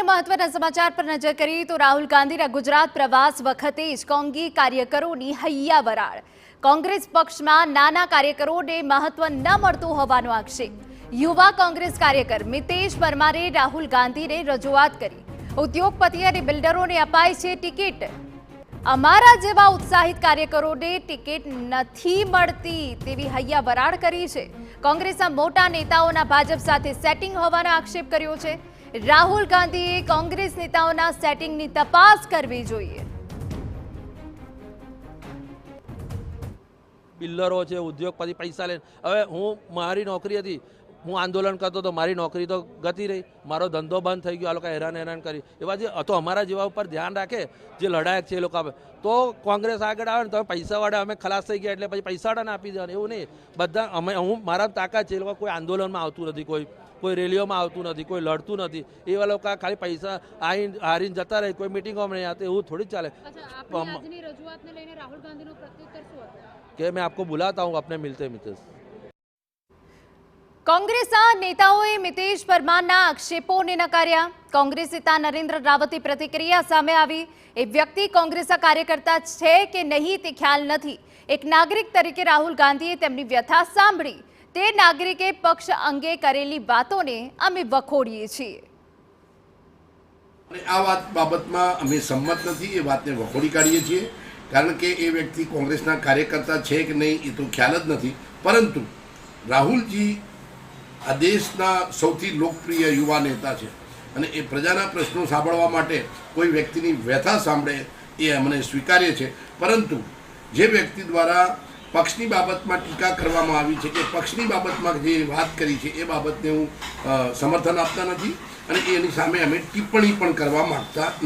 અન્ય મહત્વના સમાચાર પર નજર કરીએ તો રાહુલ ગાંધીના ગુજરાત પ્રવાસ વખતે જ કોંગી કાર્યકરોની હૈયા વરાળ. કોંગ્રેસ પક્ષમાં નાના કાર્યકરોને મહત્વ ન મળતું હોવાનો આક્ષેપ. યુવા કોંગ્રેસ કાર્યકર મિતેશ પરમારે રાહુલ ગાંધીને રજૂઆત કરી. ઉદ્યોગપતિ અને બિલ્ડરોને અપાય છે ટિકિટ. અમારા જેવા ઉત્સાહિત કાર્યકરોને ટિકિટ નથી મળતી તેવી હૈયા વરાળ કરી છે. કોંગ્રેસના મોટા નેતાઓના ભાજપ સાથે સેટિંગ હોવાનો આક્ષેપ કર્યો છે. રાહુલ ગાંધીએ કોંગ્રેસ નેતાઓના સેટિંગની તપાસ કરવી જોઈએ. બિલ્ડરો છે, ઉદ્યોગપતિ પૈસા લે. હવે મારી નોકરી હતી, હું આંદોલન કરતો તો મારી નોકરી તો ગતી રહી, મારો ધંધો બંધ થઈ ગયો. આ લોકો હેરાન કરી. એવા જે તો અમારા જેવા ઉપર ધ્યાન રાખે, જે લડાયક છે એ લોકો આપે તો કોંગ્રેસ આગળ આવે ને તમે પૈસાવાળા અમે ખલાસ થઈ ગયા એટલે પછી પૈસાવાળાને આપી દેવાનું. એવું નહીં, બધા મારા તાકાત છે. એ લોકો કોઈ આંદોલનમાં આવતું નથી, કોઈ રેલીઓમાં આવતું નથી, કોઈ લડતું નથી. એવા લોકો ખાલી પૈસા હારીને જતા રહે, કોઈ મિટિંગોમાં નહીં આવતા. એવું થોડી ચાલે. कि मैं आपको बुलाता हूँ, अपने मिलते मिलते. કોંગ્રેસના નેતાઓએ મિતેશ પરમારના આક્ષેપોને નકાર્યા. કોંગ્રેસ નેતા નરેન્દ્ર રાવતની પ્રતિક્રિયા સામે આવી. એ વ્યક્તિ કોંગ્રેસના કાર્યકર્તા છે કે નહીં તે ખ્યાલ નથી. એક નાગરિક તરીકે રાહુલ ગાંધીએ તેમની વ્યથા સાંભળી. તે નાગરિકે પક્ષ અંગે કરેલી વાતોને અમે વખોડીએ છીએ. આ વાત બાબતમાં અમે સંમત નથી. એ વાતને વખોડી કાઢીએ છીએ, કારણ કે એ વ્યક્તિ કોંગ્રેસના કાર્યકર્તા છે કે નહીં એ તો ખ્યાલ જ નથી. પરંતુ રાહુલજી આ દેશના સૌથી લોકપ્રિય યુવા નેતા છે અને એ પ્રજાના પ્રશ્નો સાંભળવા માટે કોઈ વ્યક્તિની વ્યથા સાંભળે એ અમને સ્વીકાર્ય છે. પરંતુ જે વ્યક્તિ દ્વારા પક્ષની બાબતમાં ટીકા કરવામાં આવી છે કે પક્ષની બાબતમાં જે વાત કરી છે એ બાબતને હું સમર્થન આપતા નથી અને એની સામે અમે ટિપ્પણી પણ કરવા માગતા નથી.